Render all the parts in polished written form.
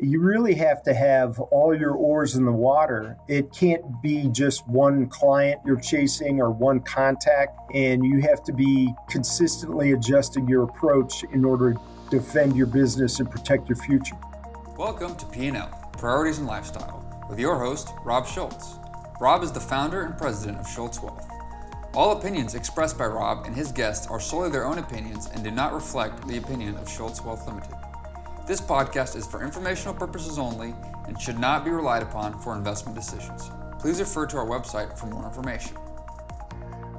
you really have to have all your oars in the water. It can't be just one client you're chasing or one contact, and you have to be consistently adjusting your approach in order to defend your business and protect your future. Welcome to P&L, Priorities and Lifestyle, with your host, Rob Schultz. Rob is the founder and president of Schultz Wealth. All opinions expressed by Rob and his guests are solely their own opinions and do not reflect the opinion of Schultz Wealth Limited. This podcast is for informational purposes only and should not be relied upon for investment decisions. Please refer to our website for more information.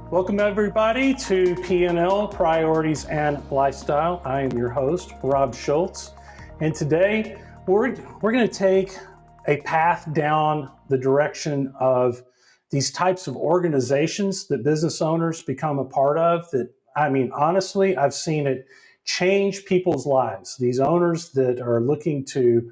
Welcome everybody to P&L, Priorities and Lifestyle. I am your host, Rob Schultz, and today we're going to take a path down the direction of these types of organizations that business owners become a part of that, honestly, I've seen it change people's lives. These owners that are looking to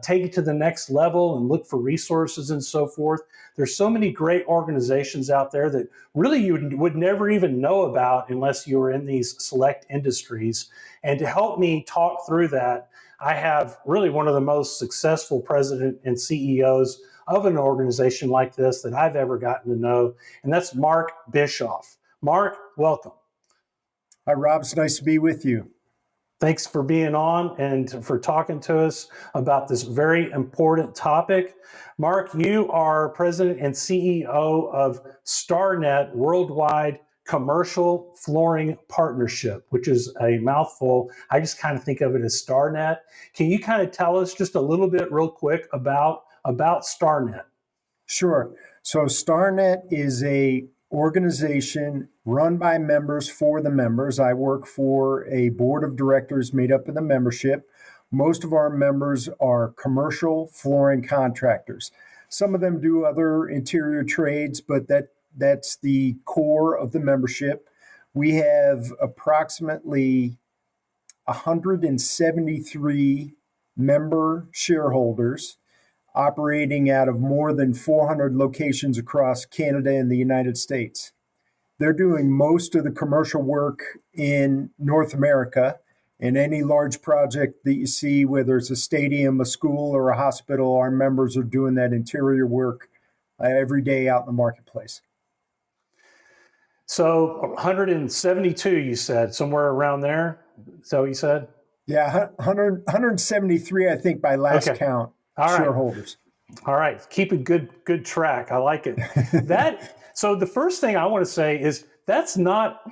take it to the next level and look for resources and so forth. There's so many great organizations out there that really you would never even know about unless you were in these select industries. And to help me talk through that, I have really one of the most successful president and CEOs of an organization like this that I've ever gotten to know, and that's Mark Bischoff. Mark, welcome. Hi, Rob. It's nice to be with you. Thanks for being on and for talking to us about this very important topic. Mark, you are president and CEO of Starnet Worldwide Commercial Flooring Partnership, which is a mouthful. I just kind of think of it as Starnet. Can you kind of tell us just a little bit real quick about Starnet? Sure. So Starnet is a organization run by members for the members. I work for a board of directors made up of the membership. Most of our members are commercial flooring contractors. Some of them do other interior trades, but that's the core of the membership. We have approximately 173 member shareholders operating out of more than 400 locations across Canada and the United States. They're doing most of the commercial work in North America, and any large project that you see, whether it's a stadium, a school, or a hospital, our members are doing that interior work every day out in the marketplace. So 172, you said, somewhere around there? Is that what you said? Yeah, 173, I think, by last count. All right. Shareholders. All right. Keep a good track. I like it. So the first thing I want to say is that's not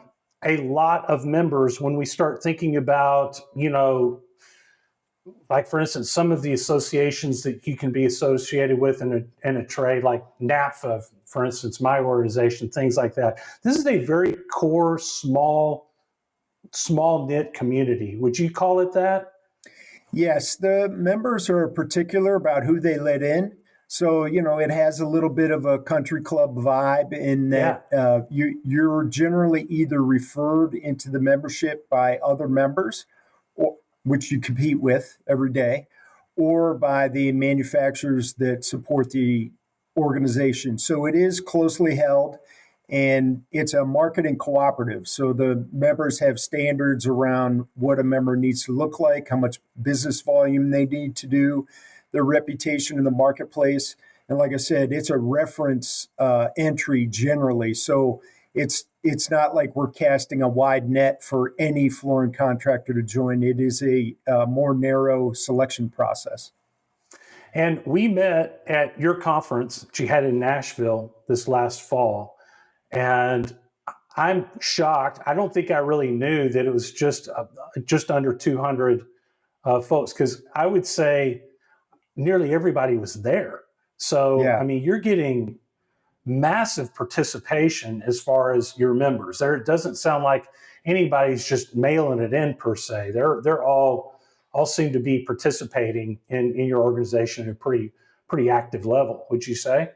a lot of members when we start thinking about, like for instance, some of the associations that you can be associated with in a trade, like NAPFA, for instance, my organization, things like that. This is a very core, small knit community. Would you call it that? Yes, the members are particular about who they let in. So, it has a little bit of a country club vibe in that you're generally either referred into the membership by other members, which you compete with every day, or by the manufacturers that support the organization. So it is closely held. And it's a marketing cooperative. So the members have standards around what a member needs to look like, how much business volume they need to do, their reputation in the marketplace. And like I said, it's a reference entry generally. So it's not like we're casting a wide net for any flooring contractor to join. It is a more narrow selection process. And we met at your conference that you had in Nashville this last fall. And I'm shocked. I don't think I really knew that it was just under 200 folks, because I would say nearly everybody was there. So, yeah. You're getting massive participation as far as your members. It doesn't sound like anybody's just mailing it in per se. They're all seem to be participating in your organization at a pretty active level, would you say?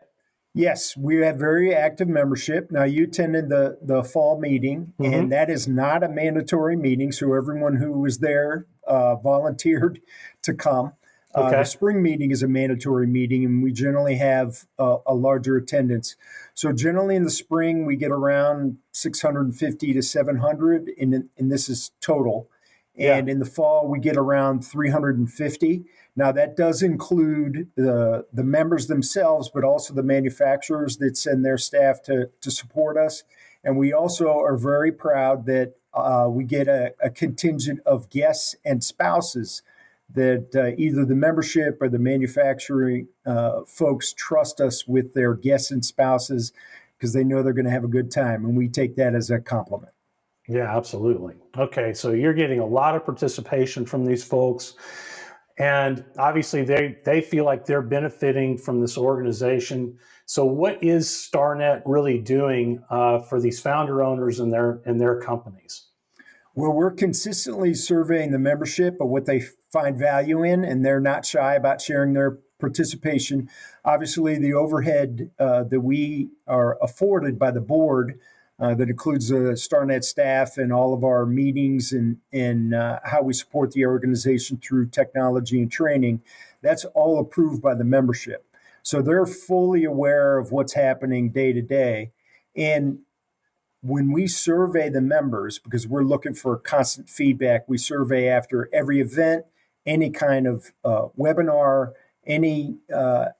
Yes, we have very active membership. Now, you attended the fall meeting, and that is not a mandatory meeting, so everyone who was there volunteered to come. The spring meeting is a mandatory meeting, and we generally have a larger attendance. So generally in the spring, we get around 650 to 700, and this is total. And in the fall, we get around 350. Now, that does include the members themselves, but also the manufacturers that send their staff to support us. And we also are very proud that we get a contingent of guests and spouses that either the membership or the manufacturing folks trust us with their guests and spouses because they know they're going to have a good time. And we take that as a compliment. Yeah, absolutely. Okay, so you're getting a lot of participation from these folks. And obviously, they feel like they're benefiting from this organization. So, what is Starnet really doing for these founder owners and their companies? Well, we're consistently surveying the membership of what they find value in, and they're not shy about sharing their participation. Obviously, the overhead that we are afforded by the board that includes the Starnet staff and all of our meetings and how we support the organization through technology and training. That's all approved by the membership. So they're fully aware of what's happening day to day. And when we survey the members, because we're looking for constant feedback, we survey after every event, any kind of webinar, any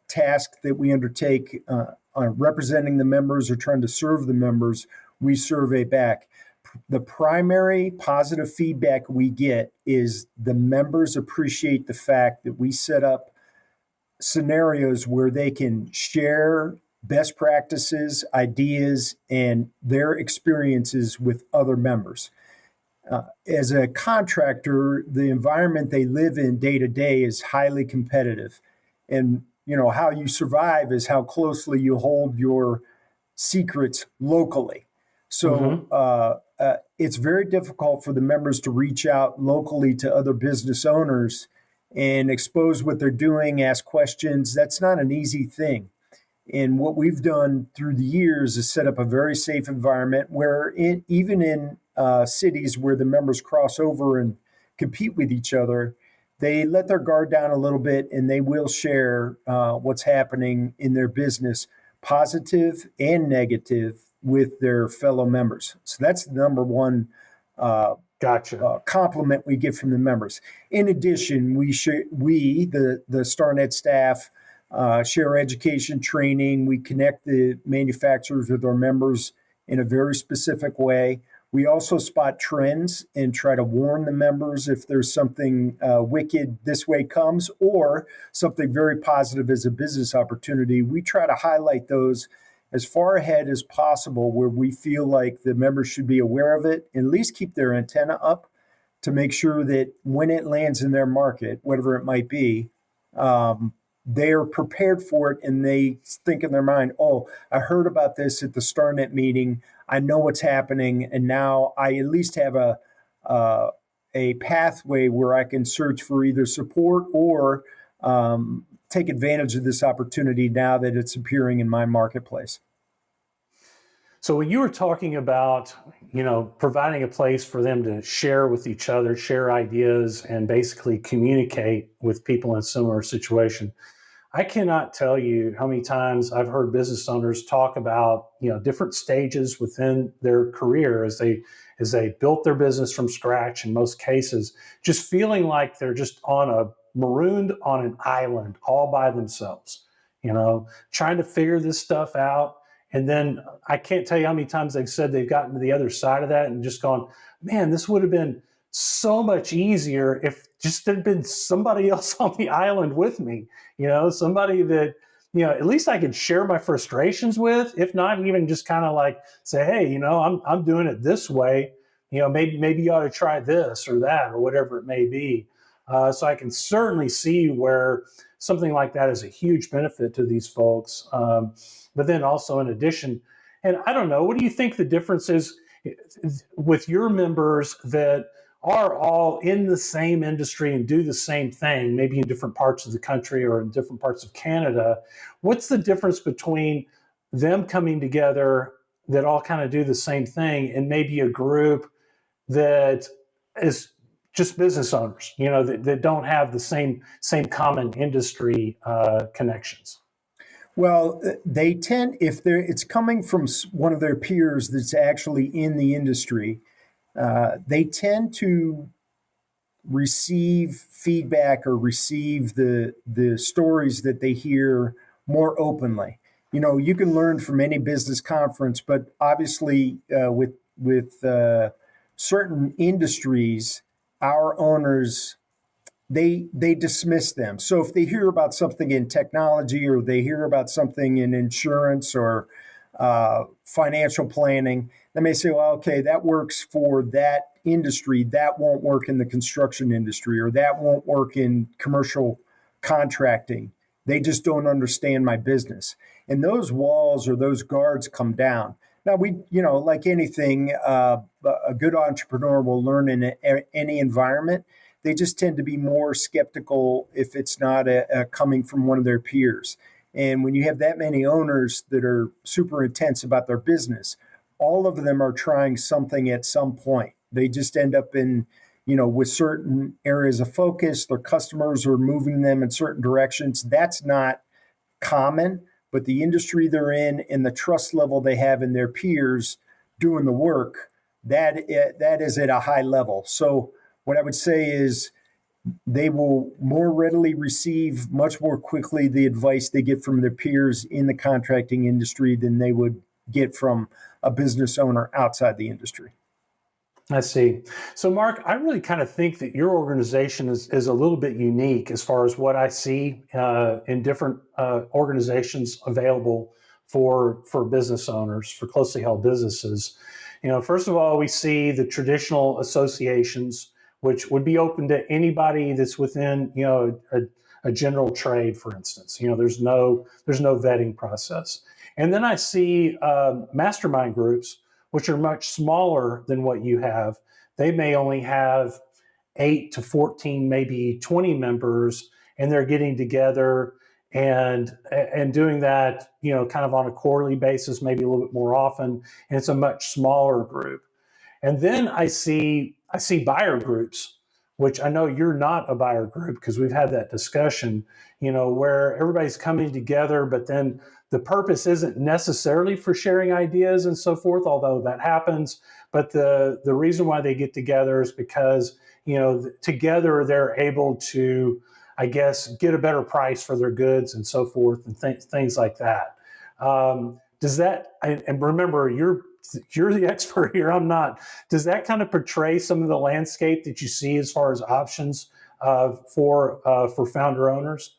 task that we undertake on representing the members or trying to serve the members, we survey back. The primary positive feedback we get is the members appreciate the fact that we set up scenarios where they can share best practices, ideas, and their experiences with other members. As a contractor, the environment they live in day to day is highly competitive. And how you survive is how closely you hold your secrets locally. So it's very difficult for the members to reach out locally to other business owners and expose what they're doing, ask questions. That's not an easy thing. And what we've done through the years is set up a very safe environment where even in cities where the members cross over and compete with each other, they let their guard down a little bit and they will share what's happening in their business, positive and negative, with their fellow members. So that's the number one compliment we get from the members. In addition, the Starnet staff, share education training. We connect the manufacturers with our members in a very specific way. We also spot trends and try to warn the members if there's something wicked this way comes or something very positive as a business opportunity. We try to highlight those as far ahead as possible where we feel like the members should be aware of it, and at least keep their antenna up to make sure that when it lands in their market, whatever it might be, they're prepared for it and they think in their mind, oh, I heard about this at the Starnet meeting. I know what's happening. And now I at least have a pathway where I can search for either support or take advantage of this opportunity now that it's appearing in my marketplace. So when you were talking about, providing a place for them to share with each other, share ideas, and basically communicate with people in a similar situation, I cannot tell you how many times I've heard business owners talk about, different stages within their career as they built their business from scratch in most cases, just feeling like they're just marooned on an island all by themselves, trying to figure this stuff out. And then I can't tell you how many times they've said they've gotten to the other side of that and just gone, man, this would have been so much easier if just there'd been somebody else on the island with me, somebody that, at least I could share my frustrations with, if not even just kind of like say, hey, I'm doing it this way, maybe you ought to try this or that or whatever it may be. So I can certainly see where something like that is a huge benefit to these folks. But then also in addition, and I don't know, what do you think the difference is with your members that are all in the same industry and do the same thing, maybe in different parts of the country or in different parts of Canada? What's the difference between them coming together that all kind of do the same thing and maybe a group that is just business owners, that don't have the same common industry connections? Well, they tend, if it's coming from one of their peers that's actually in the industry, they tend to receive feedback or receive the stories that they hear more openly. You can learn from any business conference, but obviously with certain industries, our owners they dismiss them. So if they hear about something in technology or they hear about something in insurance or financial planning, they may say, well, okay, that works for that industry. That won't work in the construction industry, or that won't work in commercial contracting. They just don't understand my business. And those walls or those guards come down. Now, like anything, a good entrepreneur will learn in any environment. They just tend to be more skeptical if it's not coming from one of their peers. And when you have that many owners that are super intense about their business, all of them are trying something at some point. They just end up in, with certain areas of focus. Their customers are moving them in certain directions. That's not common, but the industry they're in and the trust level they have in their peers doing the work, that is at a high level. So what I would say is they will more readily receive much more quickly the advice they get from their peers in the contracting industry than they would get from a business owner outside the industry. I see. So, Mark, I really kind of think that your organization is a little bit unique as far as what I see in different organizations available for business owners, for closely held businesses. First of all, we see the traditional associations, which would be open to anybody that's within, a general trade, for instance. There's no vetting process. And then I see mastermind groups, which are much smaller than what you have. They may only have 8 to 14, maybe 20 members, and they're getting together and doing that, kind of on a quarterly basis, maybe a little bit more often. And it's a much smaller group. And then I see buyer groups, which I know you're not a buyer group because we've had that discussion, where everybody's coming together, but then the purpose isn't necessarily for sharing ideas and so forth, although that happens. But the reason why they get together is because, together they're able to, I guess, get a better price for their goods and so forth and things like that. Does that, and remember, you're the expert here, I'm not. Does that kind of portray some of the landscape that you see as far as options for founder owners?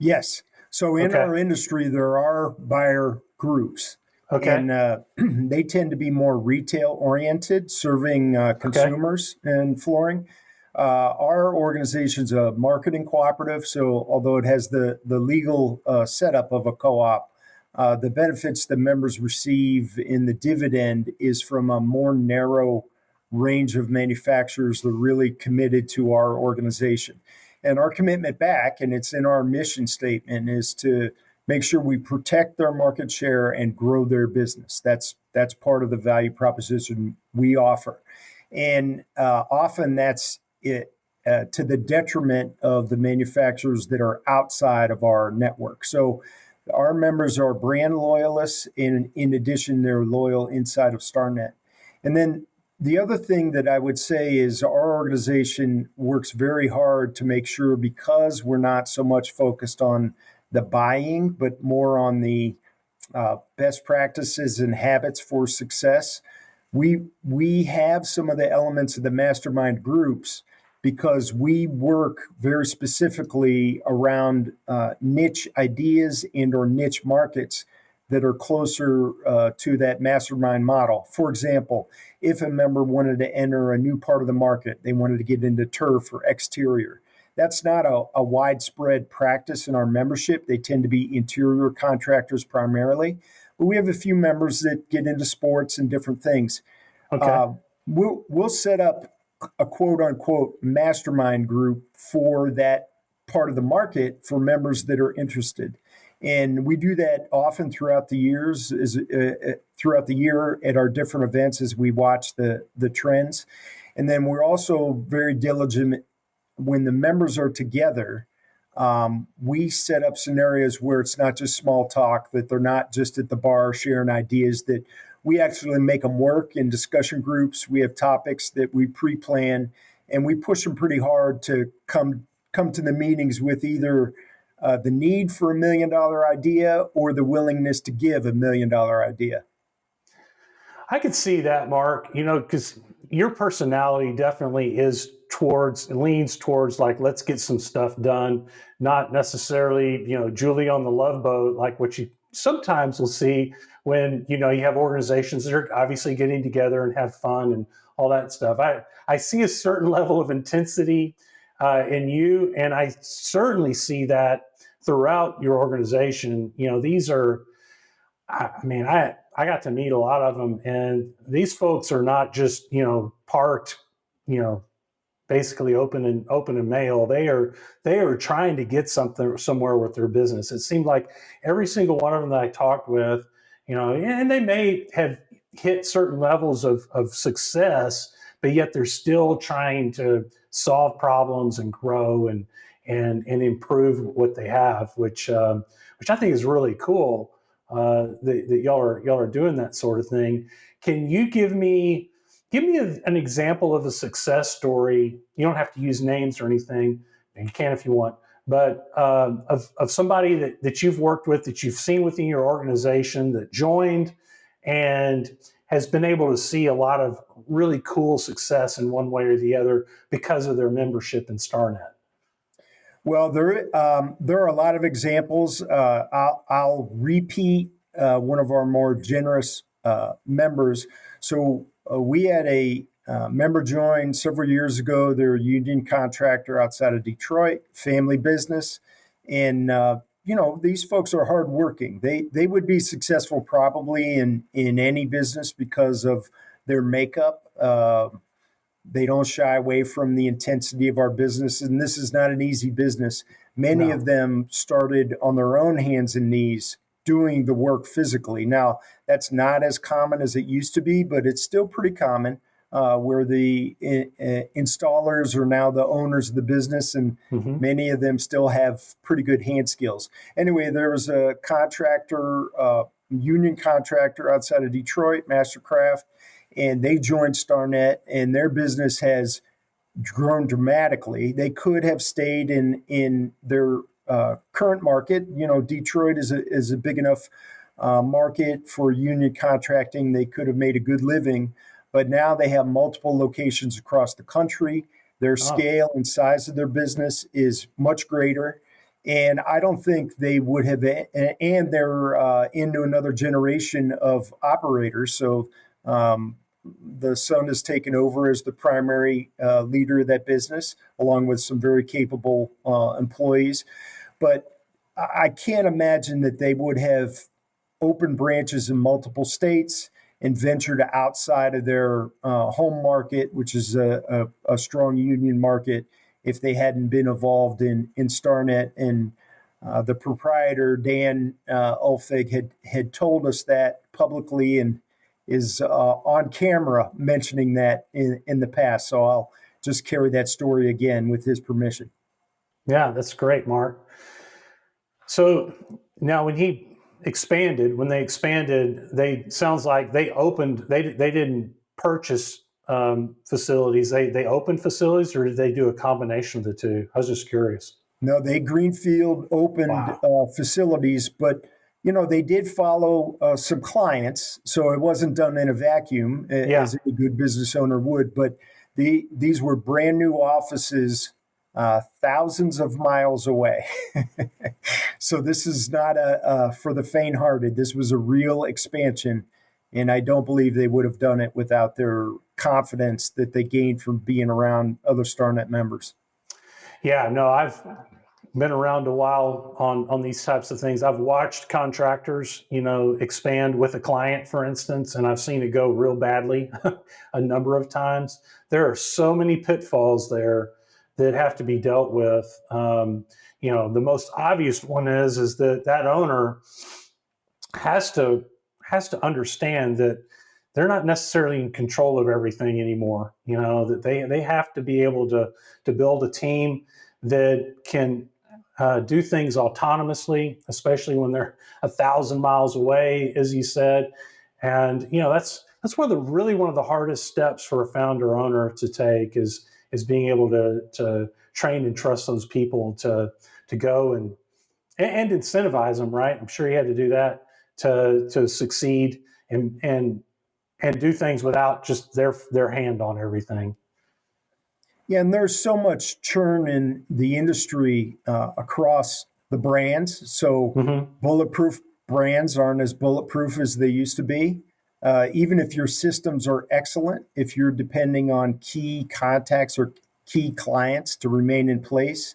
Yes. So in our industry, there are buyer groups. Okay. And they tend to be more retail oriented, serving consumers in flooring. Our organization's a marketing cooperative. So although it has the legal setup of a co-op, the benefits the members receive in the dividend is from a more narrow range of manufacturers that are really committed to our organization. And our commitment back, and it's in our mission statement, is to make sure we protect their market share and grow their business. That's part of the value proposition we offer. And often that's it, to the detriment of the manufacturers that are outside of our network. So our members are brand loyalists. In addition, they're loyal inside of Starnet. And then the other thing that I would say is our organization works very hard to make sure, because we're not so much focused on the buying, but more on the best practices and habits for success. We have some of the elements of the mastermind groups because we work very specifically around niche ideas and or niche markets that are closer to that mastermind model. For example, if a member wanted to enter a new part of the market, they wanted to get into turf or exterior. That's not a widespread practice in our membership. They tend to be interior contractors primarily, but we have a few members that get into sports and different things. Okay. We'll set up a quote unquote mastermind group for that part of the market for members that are interested. And we do that often throughout the years, throughout the year at our different events as we watch the trends. And then we're also very diligent when the members are together. We set up scenarios where it's not just small talk, that they're not just at the bar sharing ideas, that we actually make them work in discussion groups. We have topics that we pre-plan, and we push them pretty hard to come to the meetings with either the need for $1 million idea or the willingness to give $1 million idea. I could see that, Mark, because your personality definitely leans towards like, let's get some stuff done, not necessarily, Julie on the Love Boat, like what you sometimes will see when, you have organizations that are obviously getting together and have fun and all that stuff. I see a certain level of intensity in you, and I certainly see that throughout your organization. These are, I got to meet a lot of them, and these folks are not just parked, basically open and mail. They are trying to get something somewhere with their business. It seemed like every single one of them that I talked with, and they may have hit certain levels of success, but yet they're still trying to solve problems and grow and improve what they have, which I think is really cool. That y'all are doing that sort of thing. Can you give me an example of a success story? You don't have to use names or anything. You can if you want, but of somebody that you've worked with, that you've seen within your organization, that joined and has been able to see a lot of really cool success in one way or the other because of their membership in Starnet. Well, there are a lot of examples. I'll repeat one of our more generous members. So we had a member join several years ago. They're a union contractor outside of Detroit, family business, and these folks are hardworking. They would be successful probably in any business because of their makeup. They don't shy away from the intensity of our business, and this is not an easy business. Many of them started on their own hands and knees doing the work physically. Now, that's not as common as it used to be, but it's still pretty common where the installers are now the owners of the business, and many of them still have pretty good hand skills. Anyway, there was a contractor, union contractor outside of Detroit, Mastercraft, and they joined Starnet, and their business has grown dramatically. They could have stayed in their current market. Detroit is a big enough market for union contracting. They could have made a good living, but now they have multiple locations across the country. Their scale and size of their business is much greater. And I don't think they would have, and they're into another generation of operators. So the son has taken over as the primary leader of that business, along with some very capable employees. But I can't imagine that they would have opened branches in multiple states and ventured outside of their home market, which is a strong union market, if they hadn't been involved in Starnet. And the proprietor, Dan Ulfig, had told us that publicly and is on camera mentioning that in the past. So I'll just carry that story again with his permission. Yeah, that's great, Mark. So now when they expanded, sounds like they didn't purchase facilities. They opened facilities, or did they do a combination of the two? I was just curious. No, they greenfield opened facilities, but they did follow some clients, so it wasn't done in a vacuum, as a good business owner would. But these were brand new offices, thousands of miles away. So this is not for the faint-hearted. This was a real expansion, and I don't believe they would have done it without their confidence that they gained from being around other Starnet members. Yeah, no, I've been around a while on these types of things. I've watched contractors, expand with a client, for instance, and I've seen it go real badly a number of times. There are so many pitfalls there that have to be dealt with. The most obvious one is that owner has to understand that they're not necessarily in control of everything anymore. That they have to be able to build a team that can do things autonomously, especially when they're 1,000 miles away, as you said. And that's one of the hardest steps for a founder owner to take is is being able to train and trust those people to go and incentivize them, right? I'm sure he had to do that to succeed and do things without just their hand on everything. Yeah, and there's so much churn in the industry across the brands. So bulletproof brands aren't as bulletproof as they used to be. Even if your systems are excellent, if you're depending on key contacts or key clients to remain in place,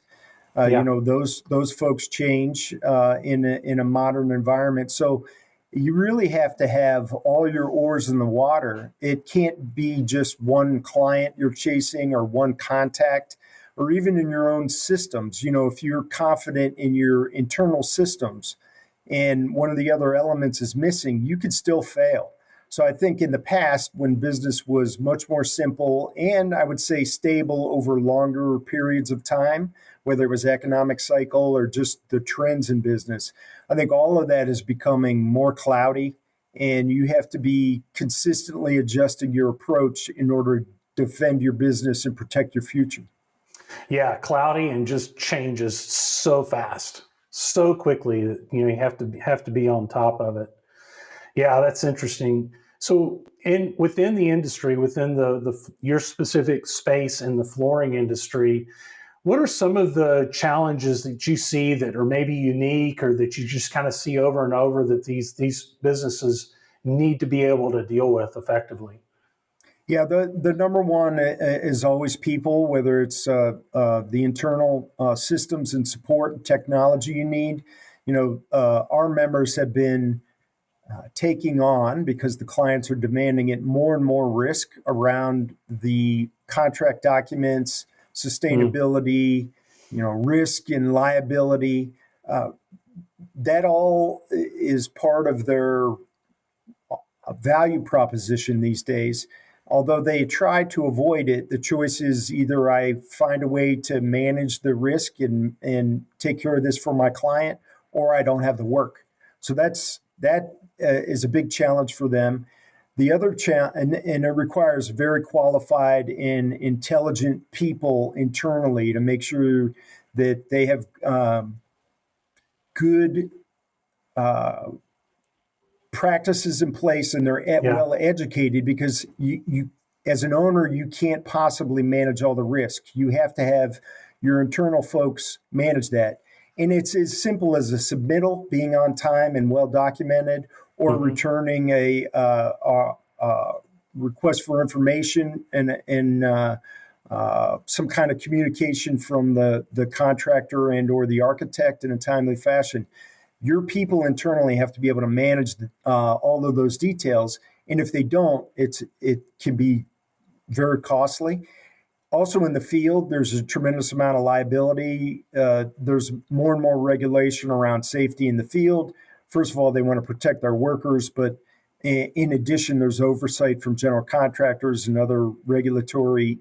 those folks change in a modern environment. So you really have to have all your oars in the water. It can't be just one client you're chasing or one contact, or even in your own systems. If you're confident in your internal systems and one of the other elements is missing, you could still fail. So I think in the past, when business was much more simple and I would say stable over longer periods of time, whether it was economic cycle or just the trends in business, I think all of that is becoming more cloudy, and you have to be consistently adjusting your approach in order to defend your business and protect your future. Yeah, cloudy and just changes so fast, so quickly that you have to be on top of it. Yeah, that's interesting. So, within the industry, within your specific space in the flooring industry, what are some of the challenges that you see that are maybe unique or that you just kind of see over and over that these businesses need to be able to deal with effectively? Yeah, the number one is always people, whether it's the internal systems and support and technology you need. Our members have been taking on, because the clients are demanding it, more and more risk around the contract documents, sustainability, risk and liability. That all is part of their value proposition these days. Although they try to avoid it, the choice is either I find a way to manage the risk and take care of this for my client, or I don't have the work. So that is a big challenge for them. The other and it requires very qualified and intelligent people internally to make sure that they have good practices in place and they're well educated, because you as an owner, you can't possibly manage all the risk. You have to have your internal folks manage that. And it's as simple as a submittal being on time and well documented, or returning a request for information and some kind of communication from the contractor and or the architect in a timely fashion. Your people internally have to be able to manage all of those details, and if they don't, it can be very costly. Also in the field, there's a tremendous amount of liability. There's more and more regulation around safety in the field. First of all, they want to protect our workers, but in addition, there's oversight from general contractors and other regulatory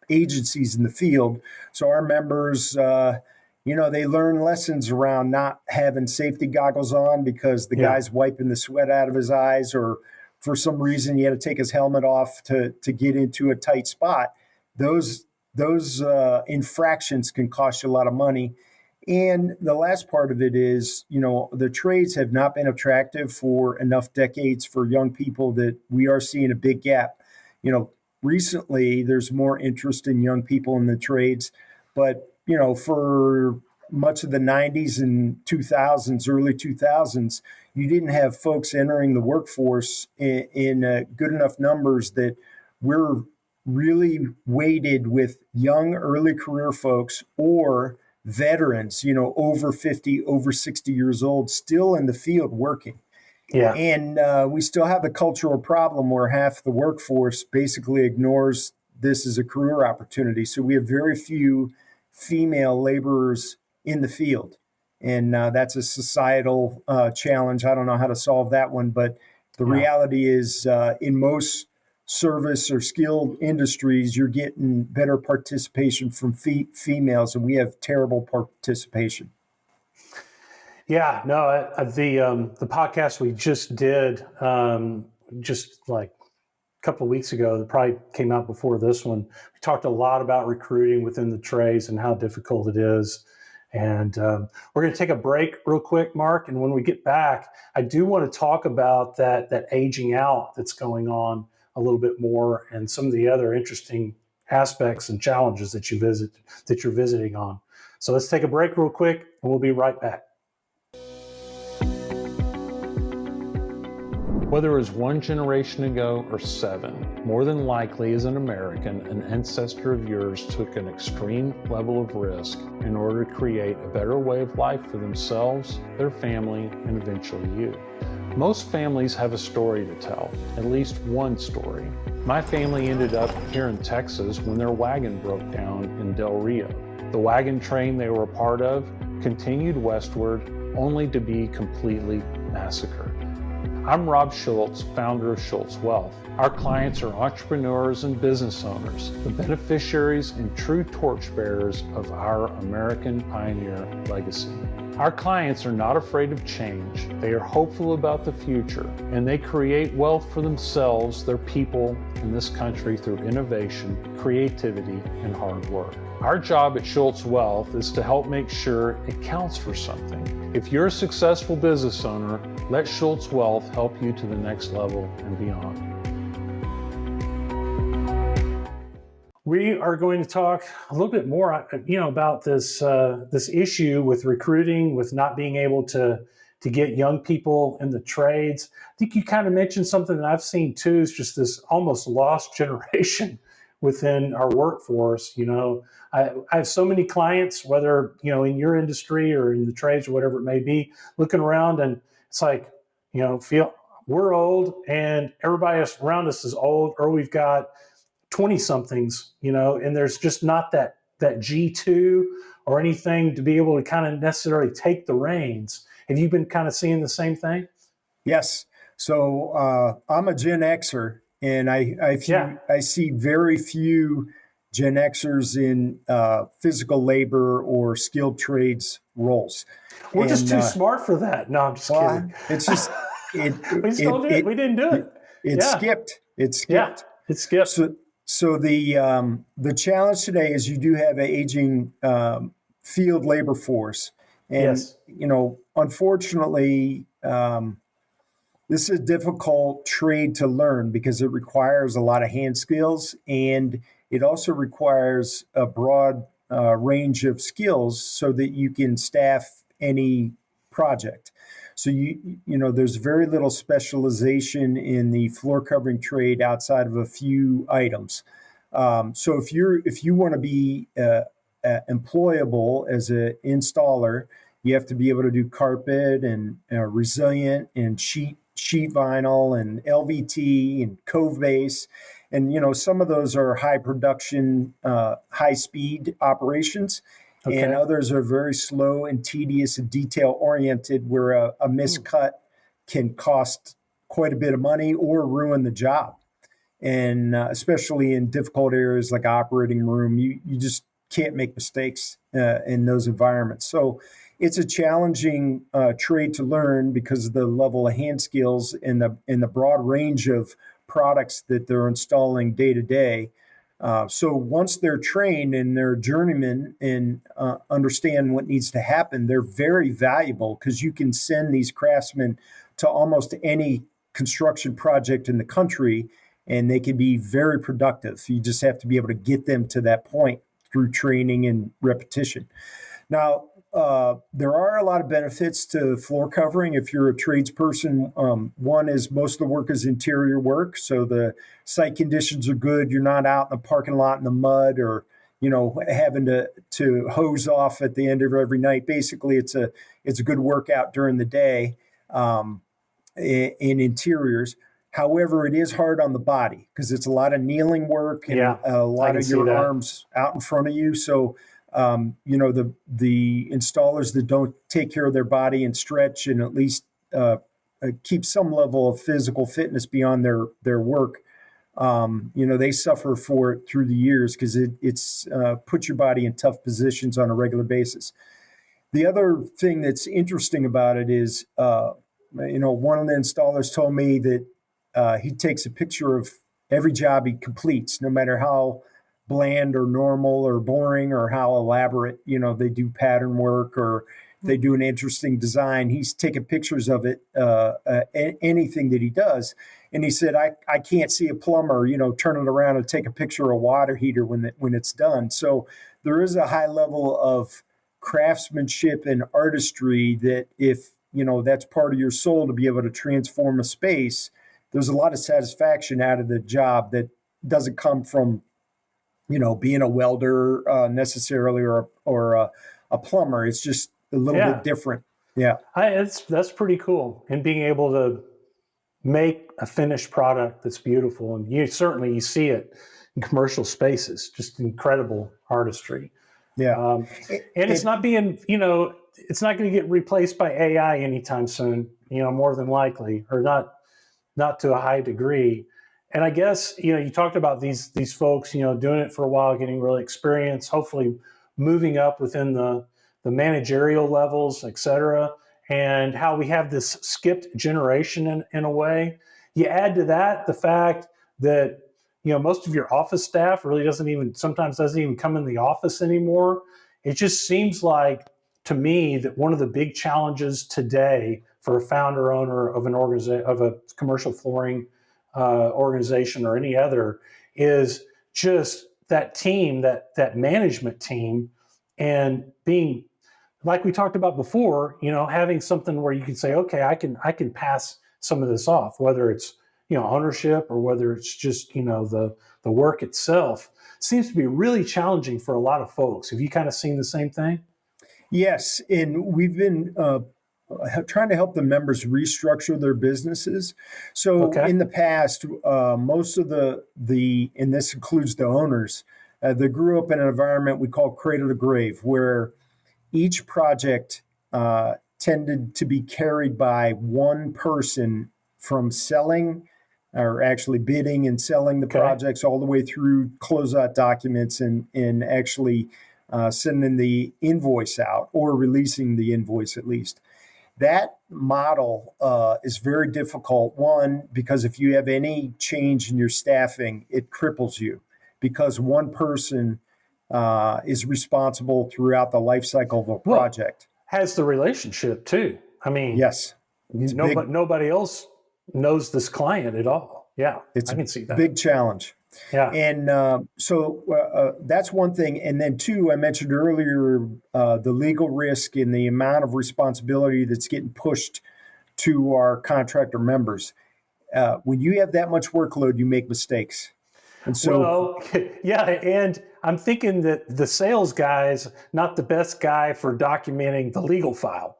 agencies in the field. So our members, they learn lessons around not having safety goggles on because the guy's wiping the sweat out of his eyes, or for some reason he had to take his helmet off to get into a tight spot. Those infractions can cost you a lot of money. And the last part of it is, the trades have not been attractive for enough decades for young people that we are seeing a big gap. Recently there's more interest in young people in the trades, but for much of the 90s and 2000s, early 2000s, you didn't have folks entering the workforce in good enough numbers that we're really weighted with young early career folks or veterans, over 50, over 60 years old, still in the field working. Yeah. And we still have the cultural problem where half the workforce basically ignores this as a career opportunity. So we have very few female laborers in the field. And that's a societal challenge. I don't know how to solve that one, but the reality is in most service or skilled industries, you're getting better participation from females, and we have terrible participation. Yeah, no, the podcast we just did, just like couple of weeks ago that probably came out before this one. We talked a lot about recruiting within the trades and how difficult it is. And we're going to take a break real quick, Mark. And when we get back, I do want to talk about that aging out that's going on a little bit more, and some of the other interesting aspects and challenges that you're visiting on. So let's take a break real quick, and we'll be right back. Whether it was one generation ago or 7, more than likely as an American, an ancestor of yours took an extreme level of risk in order to create a better way of life for themselves, their family, and eventually you. Most families have a story to tell, at least one story. My family ended up here in Texas when their wagon broke down in Del Rio. The wagon train they were a part of continued westward, only to be completely massacred. I'm Rob Schultz, founder of Schultz Wealth. Our clients are entrepreneurs and business owners, the beneficiaries and true torchbearers of our American pioneer legacy. Our clients are not afraid of change. They are hopeful about the future, and they create wealth for themselves, their people, in this country through innovation, creativity, and hard work. Our job at Schultz Wealth is to help make sure it counts for something. If you're a successful business owner, let Schultz Wealth help you to the next level and beyond. We are going to talk a little bit more, about this issue with recruiting, with not being able to get young people in the trades. I think you kind of mentioned something that I've seen too, is just this almost lost generation within our workforce. I have so many clients, whether, in your industry or in the trades or whatever it may be, looking around, and it's like, feel we're old and everybody around us is old, or we've got 20 somethings, and there's just not that G2 or anything to be able to kind of necessarily take the reins. Have you been kind of seeing the same thing? Yes. So I'm a Gen Xer, and I see very few Gen Xers in physical labor or skilled trades roles. We're just too smart for that. No, I'm just kidding. It's just we didn't do it. It skipped. It skipped. Yeah, it skipped. So the challenge today is you do have an aging field labor force, and yes. Unfortunately, this is a difficult trade to learn because it requires a lot of hand skills, and it also requires a broad range of skills so that you can staff any project. So there's very little specialization in the floor covering trade outside of a few items. So if you want to be employable as an installer, you have to be able to do carpet and resilient and sheet vinyl and LVT and cove base. And, some of those are high production, high speed operations. Okay. And others are very slow and tedious and detail oriented, where a miscut can cost quite a bit of money or ruin the job. And especially in difficult areas like operating room, you just can't make mistakes in those environments. So it's a challenging trade to learn because of the level of hand skills and the broad range of products that they're installing day to day. So once they're trained and they're journeymen and understand what needs to happen, they're very valuable because you can send these craftsmen to almost any construction project in the country, and they can be very productive. You just have to be able to get them to that point through training and repetition. Now, there are a lot of benefits to floor covering if you're a tradesperson. One is most of the work is interior work, so the site conditions are good. You're not out in the parking lot in the mud or having to hose off at the end of every night. Basically, it's a good workout during the day in interiors. However, it is hard on the body because it's a lot of kneeling work and a lot of your arms out in front of you. So the installers that don't take care of their body and stretch and at least keep some level of physical fitness beyond their work, they suffer for it through the years because it's puts your body in tough positions on a regular basis. The other thing that's interesting about it is, one of the installers told me that he takes a picture of every job he completes, no matter how bland or normal or boring or how elaborate, they do pattern work or they do an interesting design. He's taking pictures of it, anything that he does. And he said, I can't see a plumber, turning around and take a picture of a water heater when it's done. So there is a high level of craftsmanship and artistry that if, that's part of your soul to be able to transform a space, there's a lot of satisfaction out of the job that doesn't come from, being a welder necessarily or a plumber. It's just a little bit different. Yeah. That's pretty cool. And being able to make a finished product that's beautiful. And you see it in commercial spaces, just incredible artistry. Yeah. And it's not being, it's not going to get replaced by AI anytime soon, more than likely, or not to a high degree. And I guess, you talked about these folks, doing it for a while, getting really experienced, hopefully moving up within the managerial levels, et cetera, and how we have this skipped generation in a way. You add to that the fact that, most of your office staff really sometimes doesn't even come in the office anymore. It just seems like, to me, that one of the big challenges today for a founder owner of of a commercial flooring organization or any other is just that team, that management team, and being, like we talked about before, having something where you can say, okay, I can pass some of this off, whether it's ownership or whether it's just the work itself. Seems to be really challenging for a lot of folks. Have you kind of seen the same thing? Yes, and we've been trying to help the members restructure their businesses. So in the past, most of and this includes the owners, they grew up in an environment we call cradle to grave, where each project tended to be carried by one person from selling or actually bidding and selling the projects all the way through closeout documents and actually sending the invoice out or releasing the invoice at least. That model is very difficult. One, because if you have any change in your staffing, it cripples you because one person is responsible throughout the life cycle of a project. Has the relationship too. I mean, yes, nobody else knows this client at all. Yeah, I can see that. Big challenge. Yeah. And so that's one thing. And then two, I mentioned earlier, the legal risk and the amount of responsibility that's getting pushed to our contractor members. When you have that much workload, you make mistakes. And so, and I'm thinking that the sales guy's not the best guy for documenting the legal file.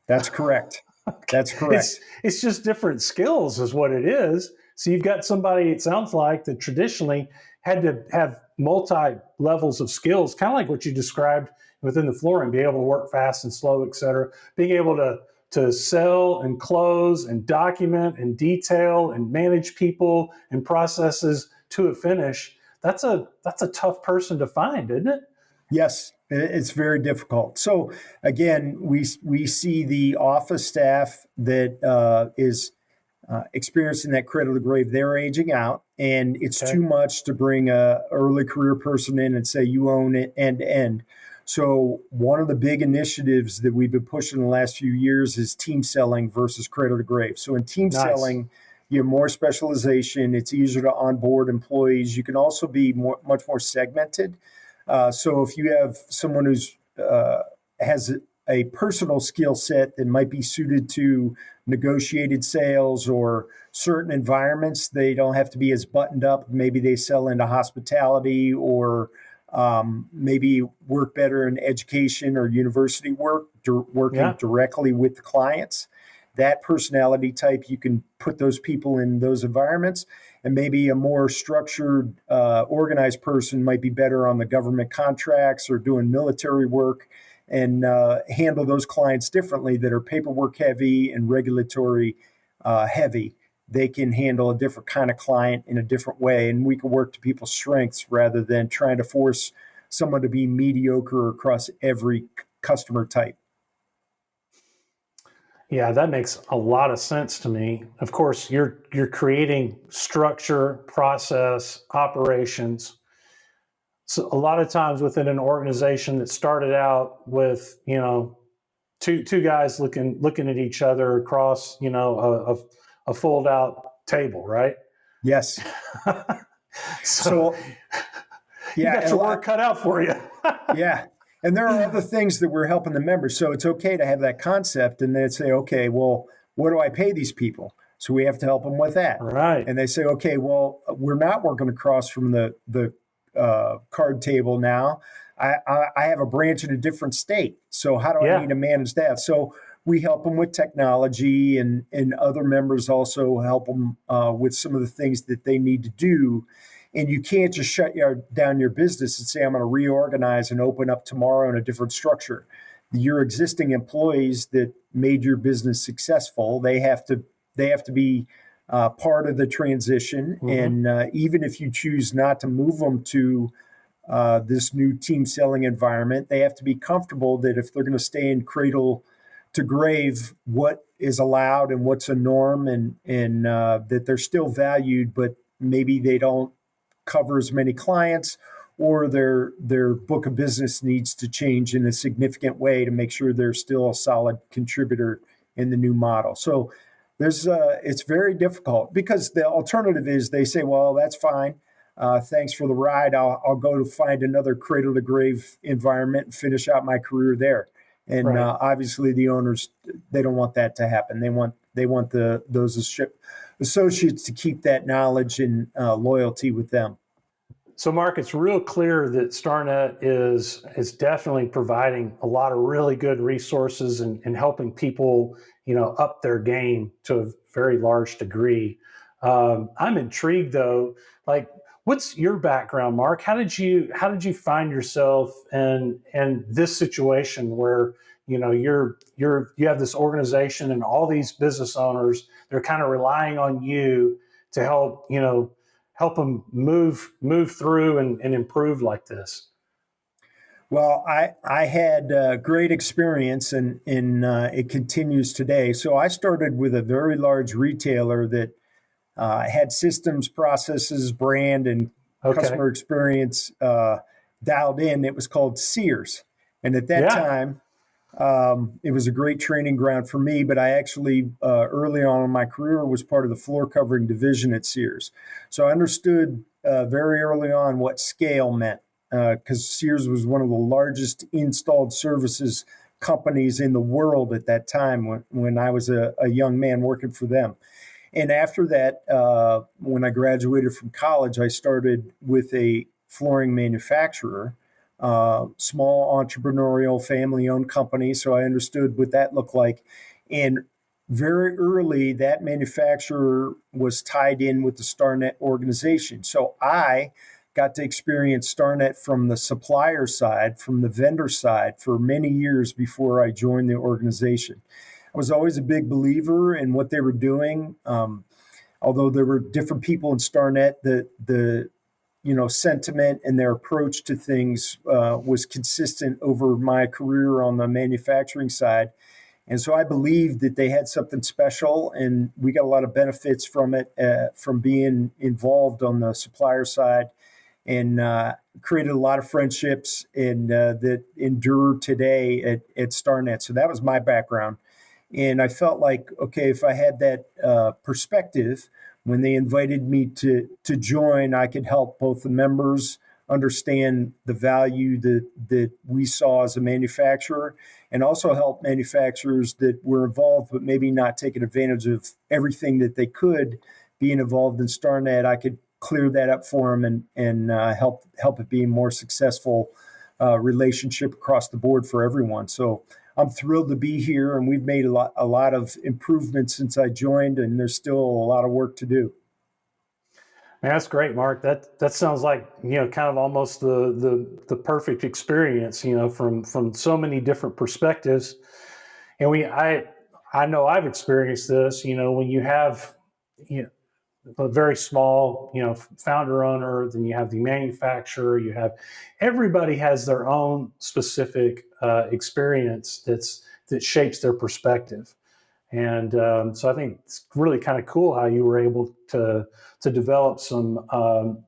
That's correct. That's correct. It's just different skills is what it is. So you've got somebody, it sounds like, that traditionally had to have multi levels of skills, kind of like what you described within the flooring, be able to work fast and slow, et cetera, being able to sell and close and document and detail and manage people and processes to a finish. That's a tough person to find, isn't it? Yes, it's very difficult. So again, we see the office staff that is experiencing that cradle to grave. They're aging out, and it's too much to bring a early career person in and say you own it end to end. So one of the big initiatives that we've been pushing in the last few years is team selling versus cradle to grave. So in team selling, you have more specialization. It's easier to onboard employees. You can also be much more segmented. So if you have someone who's has a personal skill set that might be suited to negotiated sales or certain environments, they don't have to be as buttoned up. Maybe they sell into hospitality or maybe work better in education or university work, working directly with the clients. That personality type, you can put those people in those environments. And maybe a more structured, organized person might be better on the government contracts or doing military work and handle those clients differently that are paperwork heavy and regulatory heavy. They can handle a different kind of client in a different way. And we can work to people's strengths rather than trying to force someone to be mediocre across every customer type. Yeah, that makes a lot of sense to me. Of course, you're creating structure, process, operations. So a lot of times within an organization that started out with, two guys looking at each other across, a fold out table, right? Yes. So So you yeah, got your work cut out for you. yeah. And there are other things that we're helping the members. So it's okay to have that concept and then say, okay, well, what do I pay these people? So we have to help them with that. Right. And they say, okay, well, we're not working across from the card table now. I have a branch in a different state. So how do I Yeah. need to manage that? So we help them with technology, and other members also help them with some of the things that they need to do. And you can't just shut down your business and say, I'm going to reorganize and open up tomorrow in a different structure. Your existing employees that made your business successful, they have to be part of the transition. Mm-hmm. And even if you choose not to move them to this new team selling environment, they have to be comfortable that if they're going to stay in cradle to grave, what is allowed and what's a norm, and that they're still valued, but maybe they don't cover as many clients, or their book of business needs to change in a significant way to make sure they're still a solid contributor in the new model. So it's very difficult, because the alternative is they say, well, that's fine. Thanks for the ride. I'll go to find another cradle to grave environment and finish out my career there. And Right. Obviously, the owners, they don't want that to happen. They want those associates to keep that knowledge and loyalty with them. So, Mark, it's real clear that Starnet is definitely providing a lot of really good resources and helping people, up their game to a very large degree. I'm intrigued, though. Like, what's your background, Mark? How did you find yourself in this situation where you have this organization and all these business owners, they're kind of relying on you to help them move through and improve like this? Well, I had great experience, and it continues today. So I started with a very large retailer that had systems, processes, brand, and Okay. customer experience dialed in. It was called Sears, and at that Yeah. time, it was a great training ground for me. But I actually, early on in my career, was part of the floor covering division at Sears. So I understood very early on what scale meant, because Sears was one of the largest installed services companies in the world at that time when I was a young man working for them. And after that, when I graduated from college, I started with a flooring manufacturer, small entrepreneurial family owned company. So I understood what that looked like. And very early, that manufacturer was tied in with the Starnet organization. So I got to experience Starnet from the supplier side, from the vendor side, for many years before I joined the organization. I was always a big believer in what they were doing. Although there were different people in Starnet, the sentiment and their approach to things was consistent over my career on the manufacturing side. And so I believed that they had something special, and we got a lot of benefits from it, from being involved on the supplier side, and created a lot of friendships and that endure today at Starnet. So that was my background. And I felt like, okay, if I had that perspective, when they invited me to join, I could help both the members understand the value that we saw as a manufacturer, and also help manufacturers that were involved but maybe not taking advantage of everything that they could being involved in Starnet. I could clear that up for them and help it be a more successful relationship across the board for everyone. So I'm thrilled to be here, and we've made a lot of improvements since I joined, and there's still a lot of work to do. Man, that's great, Mark. That sounds like kind of almost the perfect experience, from so many different perspectives. And I know I've experienced this. When you have a very small, founder owner, then you have the manufacturer, everybody has their own specific experience that shapes their perspective. And so I think it's really kind of cool how you were able to develop some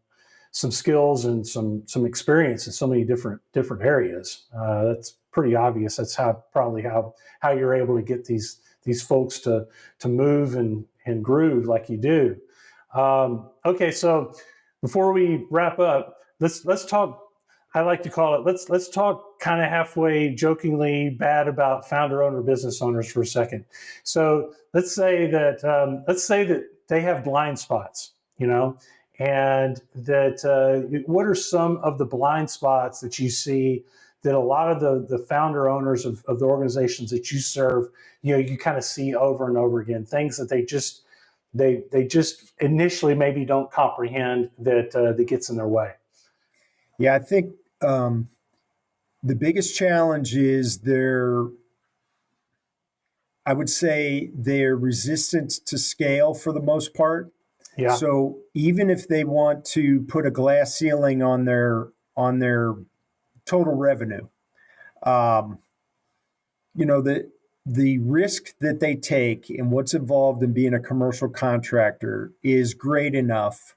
skills and some experience in so many different areas. That's pretty obvious. That's probably how you're able to get these folks to move and groove like you do. Okay, so before we wrap up, let's talk. I like to call it let's talk kind of halfway jokingly bad about founder owner business owners for a second. So let's say that they have blind spots, and that what are some of the blind spots that you see that a lot of the founder owners of the organizations that you serve, you kind of see over and over again, things that they just initially maybe don't comprehend that gets in their way. Yeah, I think the biggest challenge is I would say they're resistant to scale for the most part. Yeah. So even if they want to put a glass ceiling on their total revenue, the risk that they take and what's involved in being a commercial contractor is great enough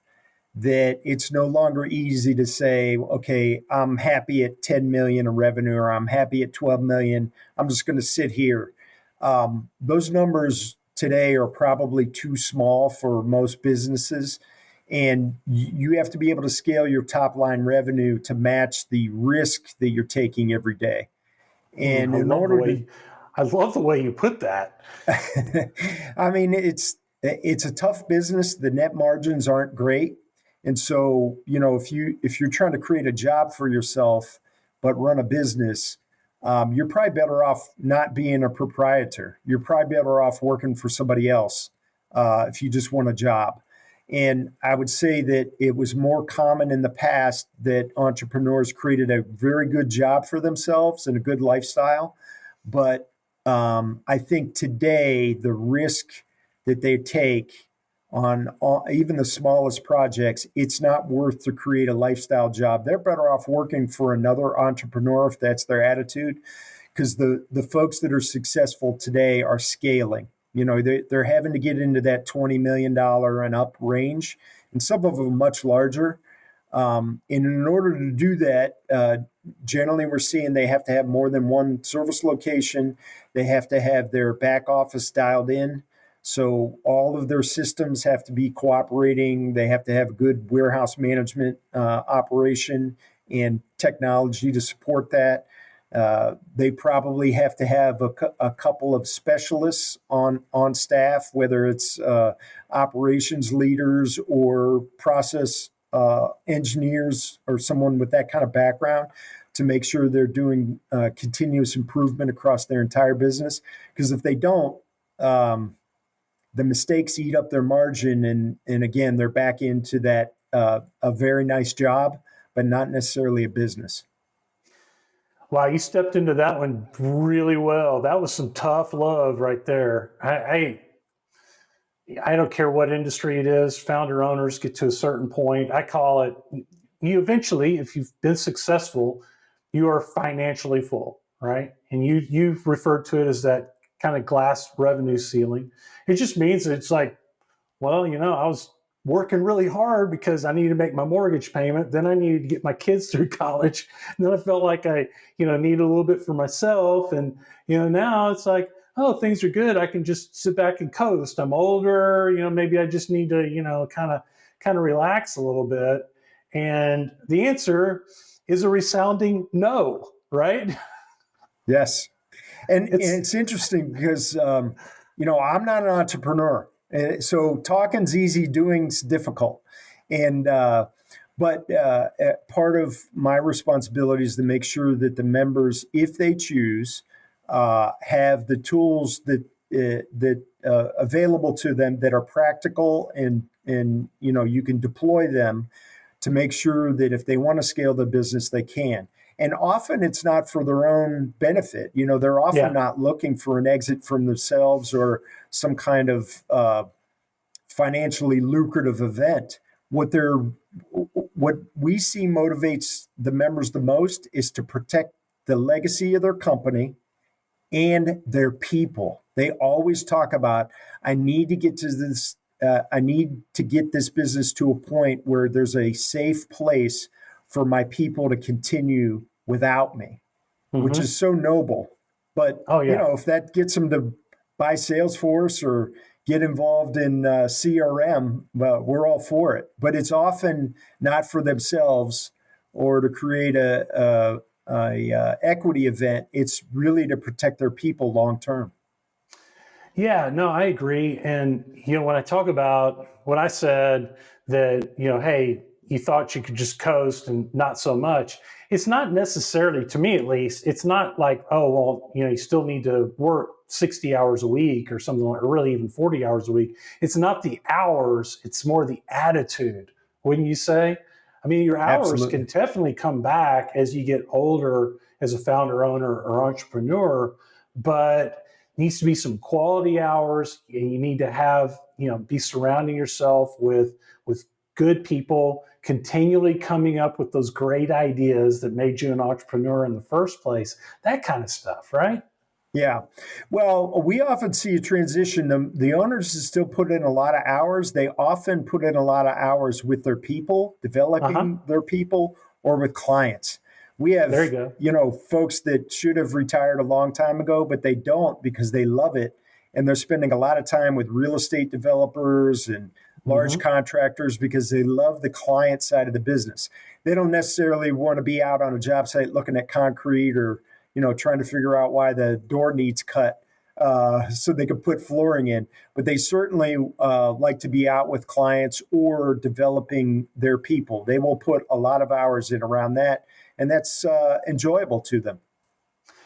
that it's no longer easy to say, okay, I'm happy at 10 million in revenue, or I'm happy at 12 million. I'm just going to sit here. Those numbers today are probably too small for most businesses. And you have to be able to scale your top line revenue to match the risk that you're taking every day. And I love the way you put that. I mean, it's a tough business. The net margins aren't great. And so, if you're trying to create a job for yourself, but run a business, you're probably better off not being a proprietor. You're probably better off working for somebody else if you just want a job. And I would say that it was more common in the past that entrepreneurs created a very good job for themselves and a good lifestyle. But I think today the risk that they take on even the smallest projects, it's not worth to create a lifestyle job. They're better off working for another entrepreneur if that's their attitude, because the folks that are successful today are scaling. They're having to get into that $20 million and up range, and some of them much larger. And in order to do that, generally we're seeing they have to have more than one service location. They have to have their back office dialed in. So all of their systems have to be cooperating. They have to have good warehouse management operation and technology to support that. They probably have to have a couple of specialists on staff, whether it's operations leaders or process engineers or someone with that kind of background, to make sure they're doing continuous improvement across their entire business. Because if they don't, the mistakes eat up their margin, and again, they're back into that a very nice job, but not necessarily a business. Wow, you stepped into that one really well. That was some tough love right there. I don't care what industry it is, founder owners get to a certain point. I call it, you eventually, if you've been successful, you are financially full, right? And you've referred to it as that kind of glass revenue ceiling. It just means it's like, well, I was working really hard because I needed to make my mortgage payment. Then I needed to get my kids through college. And then I felt like I, needed a little bit for myself. And, now it's like, oh, things are good. I can just sit back and coast. I'm older, maybe I just need to, kind of relax a little bit. And the answer is a resounding no, right? Yes. And it's interesting because, I'm not an entrepreneur. So talking's easy, doing's difficult. And, but part of my responsibility is to make sure that the members, if they choose, have the tools that available to them that are practical, and you can deploy them to make sure that if they want to scale the business, they can. And often it's not for their own benefit. They're often not looking for an exit from themselves or some kind of financially lucrative event. What we see motivates the members the most is to protect the legacy of their company and their people. They always talk about, I need to get to this. I need to get this business to a point where there's a safe place for my people to continue without me, which Mm-hmm. is so noble. But Oh yeah. if that gets them to buy Salesforce or get involved in CRM, we're all for it. But it's often not for themselves or to create a equity event. It's really to protect their people long term. Yeah, no, I agree. And, when I talk about what I said that, hey, you thought you could just coast and not so much, it's not necessarily, to me at least, it's not like, oh, well, you still need to work 60 hours a week or something like, or really even 40 hours a week. It's not the hours, it's more the attitude, wouldn't you say? I mean, your hours can Absolutely. definitely come back as you get older as a founder, owner, or entrepreneur, but needs to be some quality hours, and you need to have, be surrounding yourself with good people, continually coming up with those great ideas that made you an entrepreneur in the first place, that kind of stuff, right? Yeah. Well, we often see a transition. The owners still put in a lot of hours. They often put in a lot of hours with their people, Uh-huh. developing their people, or with clients. We There you have, go. folks that should have retired a long time ago, but they don't because they love it. And they're spending a lot of time with real estate developers and large Mm-hmm. contractors because they love the client side of the business. They don't necessarily want to be out on a job site looking at concrete or trying to figure out why the door needs cut so they could put flooring in. But they certainly like to be out with clients or developing their people. They will put a lot of hours in around that, and that's enjoyable to them.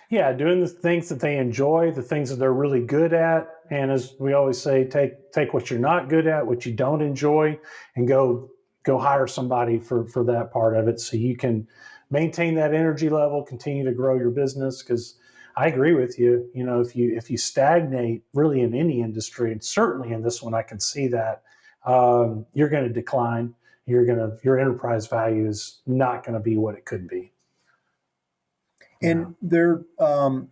Yeah, doing the things that they enjoy, the things that they're really good at, and as we always say, take what you're not good at, what you don't enjoy, and go hire somebody for that part of it, so you can maintain that energy level, continue to grow your business. Because I agree with you. If you stagnate really in any industry, and certainly in this one, I can see that you're going to decline. Your enterprise value is not going to be what it could be. Yeah. And there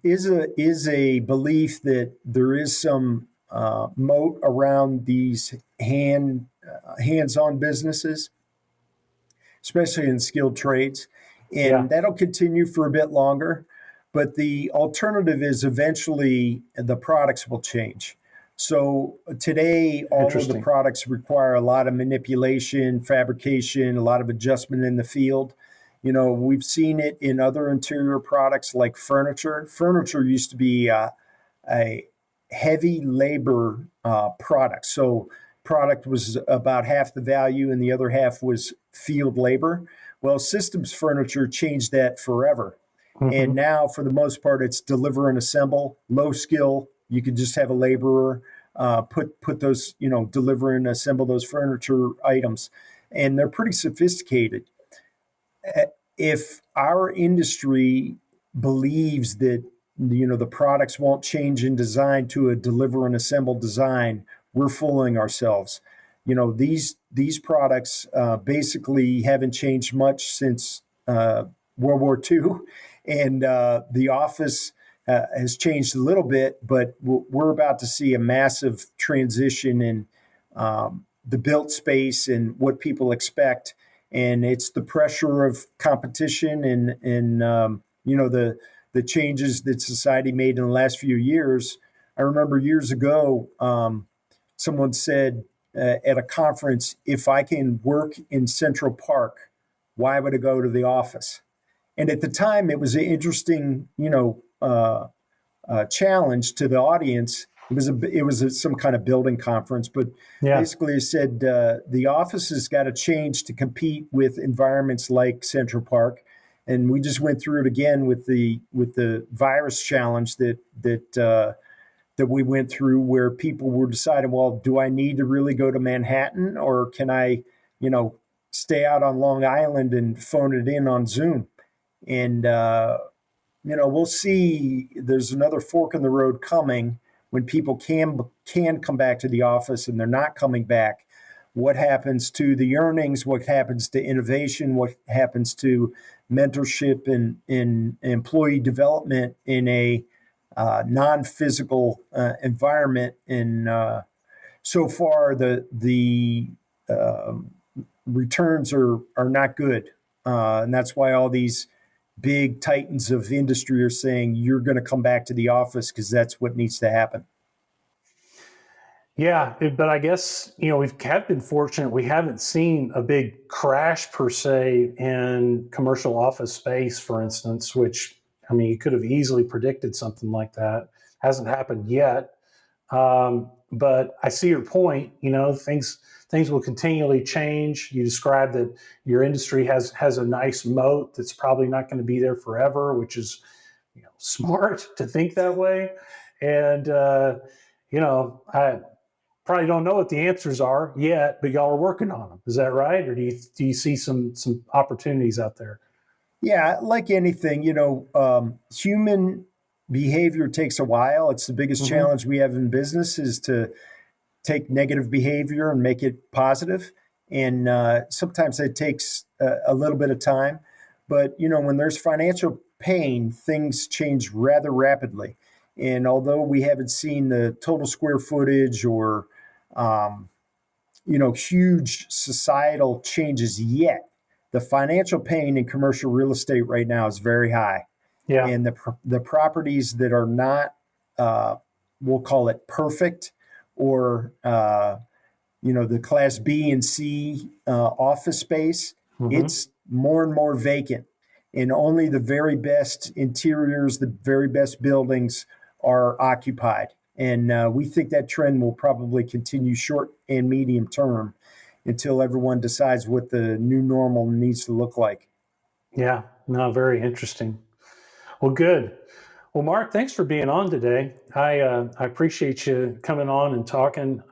is a belief that there is some moat around these hands-on businesses, especially in skilled trades. Yeah. And that'll continue for a bit longer. But the alternative is eventually the products will change. So today, all of the Interesting. products require a lot of manipulation, fabrication, a lot of adjustment in the field. We've seen it in other interior products like furniture. Furniture used to be a heavy labor product. So product was about half the value and the other half was field labor. Well, systems furniture changed that forever. And Mm-hmm. now, for the most part, it's deliver and assemble, low skill. You could just have a laborer put those, deliver and assemble those furniture items, and they're pretty sophisticated. If our industry believes that the products won't change in design to a deliver and assemble design, we're fooling ourselves. These products basically haven't changed much since World War II, and the office has changed a little bit, but we're about to see a massive transition in the built space and what people expect. And it's the pressure of competition and the changes that society made in the last few years. I remember years ago, someone said at a conference, if I can work in Central Park, why would I go to the office? And at the time, it was an interesting, challenge to the audience. It was some kind of building conference, but Yeah. basically it said the office has got to change to compete with environments like Central Park. And we just went through it again with the virus challenge that we went through, where people were deciding, well, do I need to really go to Manhattan, or can I, stay out on Long Island and phone it in on Zoom? And we'll see. There's another fork in the road coming when people can come back to the office and they're not coming back. What happens to the earnings? What happens to innovation? What happens to mentorship and employee development in a non-physical environment. And so far, the returns are not good. And that's why all these big titans of industry are saying you're going to come back to the office because that's what needs to happen. Yeah, but I guess, we have been fortunate. We haven't seen a big crash per se in commercial office space, for instance, which, you could have easily predicted something like that. Hasn't happened yet. But I see your point. Things will continually change. You described that your industry has a nice moat that's probably not going to be there forever, which is, smart to think that way. And, I probably don't know what the answers are yet, but y'all are working on them. Is that right? Or do you see some opportunities out there? Yeah, like anything, human behavior takes a while. It's the biggest challenge we have in business is to take negative behavior and make it positive. And sometimes it takes a little bit of time. But, when there's financial pain, things change rather rapidly. And although we haven't seen the total square footage or, huge societal changes yet, the financial pain in commercial real estate right now is very high. Yeah. And the properties that are not, we'll call it perfect, or the class B and C office space, it's more and more vacant, and only the very best interiors, the very best buildings are occupied. And we think that trend will probably continue short and medium term until everyone decides what the new normal needs to look like. Yeah, no, very interesting. Well, good. Well, Mark, thanks for being on today. I appreciate you coming on and talking.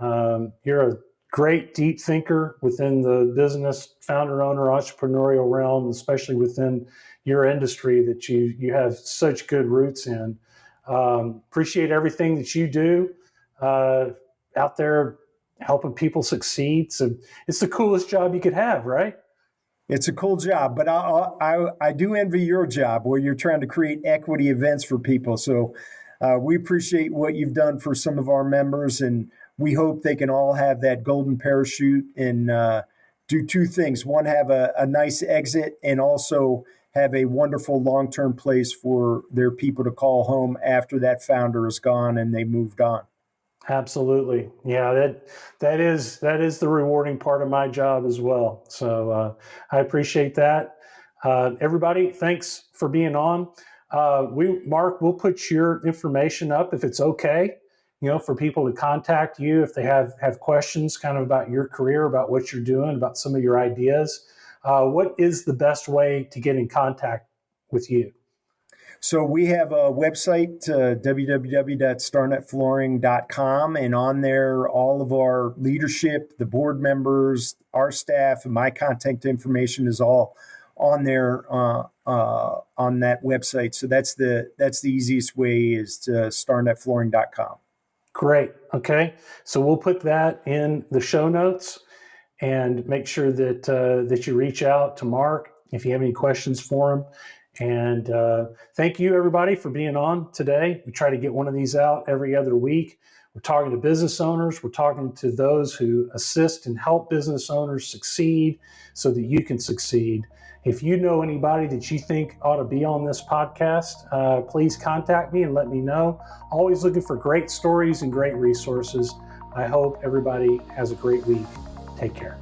You're a great deep thinker within the business, founder, owner, entrepreneurial realm, especially within your industry that you have such good roots in. Appreciate everything that you do out there helping people succeed. So it's the coolest job you could have, right? It's a cool job, but I do envy your job where you're trying to create equity events for people. So we appreciate what you've done for some of our members, and we hope they can all have that golden parachute and do two things. One, have a nice exit, and also have a wonderful long-term place for their people to call home after that founder is gone and they moved on. Absolutely. Yeah, that is the rewarding part of my job as well. So I appreciate that. Everybody, thanks for being on. Mark, we'll put your information up if it's okay, for people to contact you if they have questions kind of about your career, about what you're doing, about some of your ideas. What is the best way to get in contact with you? So we have a website, www.starnetflooring.com, and on there, all of our leadership, the board members, our staff, and my contact information is all on there on that website. So that's the easiest way, is to starnetflooring.com. Great. Okay. So we'll put that in the show notes, and make sure that you reach out to Mark if you have any questions for him. And thank you, everybody, for being on today. We try to get one of these out every other week. We're talking to business owners. We're talking to those who assist and help business owners succeed so that you can succeed. If you know anybody that you think ought to be on this podcast, please contact me and let me know. Always looking for great stories and great resources. I hope everybody has a great week. Take care.